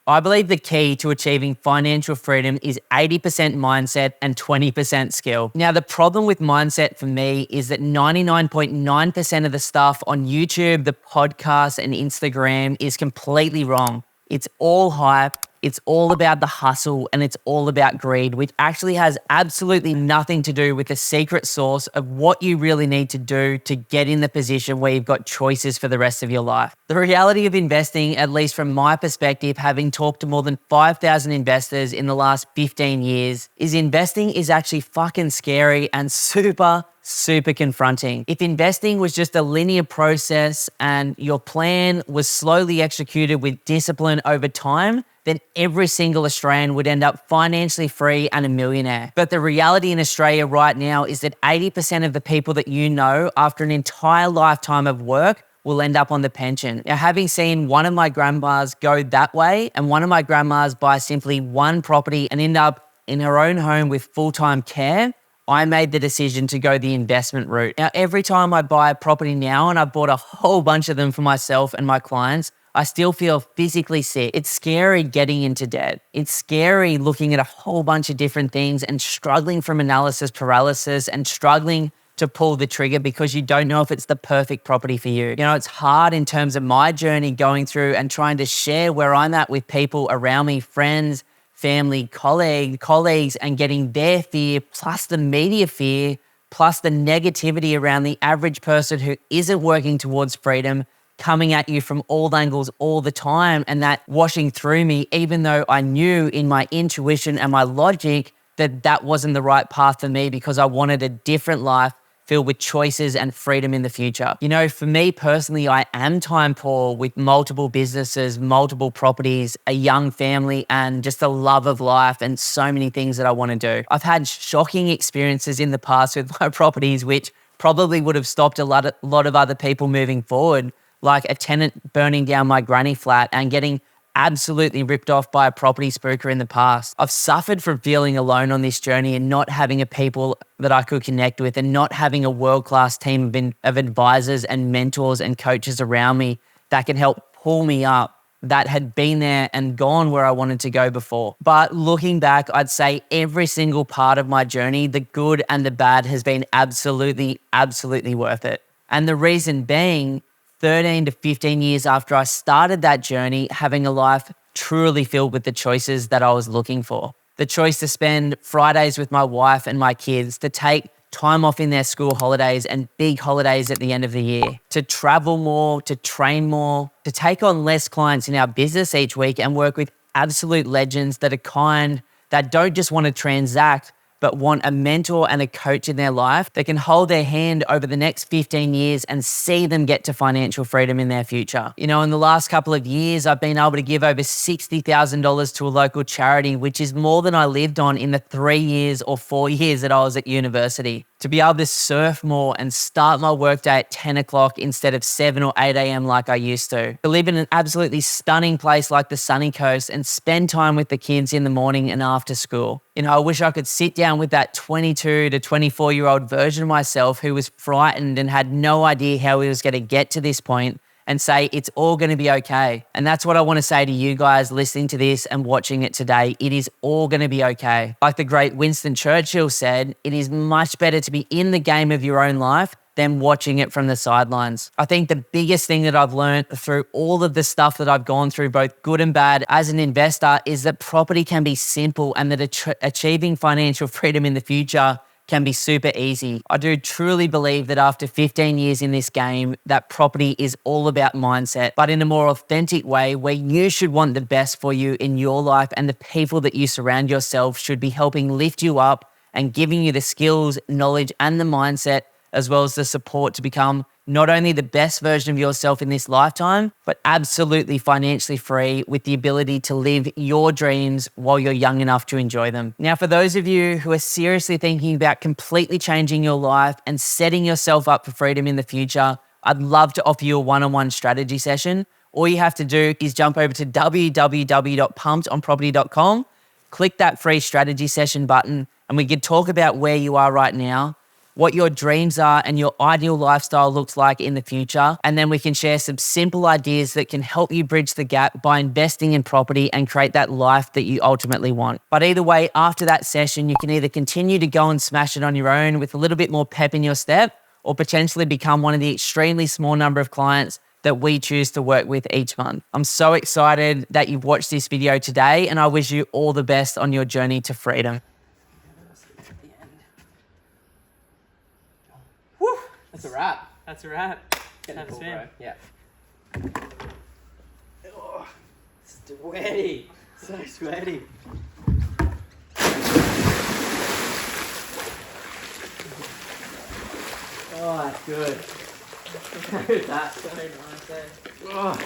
I believe the key to achieving financial freedom is 80% mindset and 20% skill. Now, the problem with mindset for me is that 99.9% of the stuff on YouTube, the podcast, and Instagram is completely wrong. It's all hype. It's all about the hustle and it's all about greed, which actually has absolutely nothing to do with the secret source of what you really need to do to get in the position where you've got choices for the rest of your life. The reality of investing, at least from my perspective, having talked to more than 5,000 investors in the last 15 years, is investing is actually fucking scary and super confronting. If investing was just a linear process and your plan was slowly executed with discipline over time, then every single Australian would end up financially free and a millionaire. But the reality in Australia right now is that 80% of the people that you know after an entire lifetime of work will end up on the pension. Now, having seen one of my grandmas go that way and one of my grandmas buy simply one property and end up in her own home with full-time care, I made the decision to go the investment route. Now, every time I buy a property now, and I've bought a whole bunch of them for myself and my clients, I still feel physically sick. It's scary getting into debt. It's scary looking at a whole bunch of different things and struggling from analysis paralysis and struggling to pull the trigger because you don't know if it's the perfect property for you. You know, it's hard in terms of my journey going through and trying to share where I'm at with people around me, friends, family, colleagues, and getting their fear plus the media fear plus the negativity around the average person who isn't working towards freedom coming at you from all angles all the time, and that washing through me, even though I knew in my intuition and my logic that that wasn't the right path for me because I wanted a different life filled with choices and freedom in the future. You know, for me personally, I am time poor with multiple businesses, multiple properties, a young family, and just a love of life and so many things that I want to do. I've had shocking experiences in the past with my properties, which probably would have stopped a lot of other people moving forward, like a tenant burning down my granny flat and getting absolutely ripped off by a property spooker in the past. I've suffered from feeling alone on this journey and not having a people that I could connect with and not having a world-class team of advisors and mentors and coaches around me that can help pull me up, that had been there and gone where I wanted to go before. But looking back, I'd say every single part of my journey, the good and the bad, has been absolutely worth it. And the reason being, 13 to 15 years after I started that journey, having a life truly filled with the choices that I was looking for. The choice to spend Fridays with my wife and my kids, to take time off in their school holidays and big holidays at the end of the year, to travel more, to train more, to take on less clients in our business each week and work with absolute legends that are kind, that don't just want to transact, but want a mentor and a coach in their life that can hold their hand over the next 15 years and see them get to financial freedom in their future. You know, in the last couple of years, I've been able to give over $60,000 to a local charity, which is more than I lived on in the 3 years or 4 years that I was at university. To be able to surf more and start my workday at 10 o'clock instead of 7 or 8 a.m. like I used to. To live in an absolutely stunning place like the Sunny Coast and spend time with the kids in the morning and after school. You know, I wish I could sit down with that 22 to 24-year-old version of myself who was frightened and had no idea how he was going to get to this point and say, it's all going to be okay. And that's what I want to say to you guys listening to this and watching it today. It is all going to be okay. Like the great Winston Churchill said, it is much better to be in the game of your own life than watching it from the sidelines. I think the biggest thing that I've learned through all of the stuff that I've gone through, both good and bad as an investor, is that property can be simple and that achieving financial freedom in the future can be super easy. I do truly believe that after 15 years in this game, that property is all about mindset, but in a more authentic way where you should want the best for you in your life and the people that you surround yourself should be helping lift you up and giving you the skills, knowledge, and the mindset, as well as the support to become not only the best version of yourself in this lifetime, but absolutely financially free with the ability to live your dreams while you're young enough to enjoy them. Now, for those of you who are seriously thinking about completely changing your life and setting yourself up for freedom in the future, I'd love to offer you a one-on-one strategy session. All you have to do is jump over to www.pumpedonproperty.com, click that free strategy session button, and we can talk about where you are right now, what your dreams are and your ideal lifestyle looks like in the future. And then we can share some simple ideas that can help you bridge the gap by investing in property and create that life that you ultimately want. But either way, after that session, you can either continue to go and smash it on your own with a little bit more pep in your step, or potentially become one of the extremely small number of clients that we choose to work with each month. I'm so excited that you've watched this video today, and I wish you all the best on your journey to freedom. Woo! That's a wrap. That's a wrap. Getting That's cool, it. bro. Yeah. Oh, sweaty. So sweaty. Oh, that's good. Look at that. So nice, eh? Oh.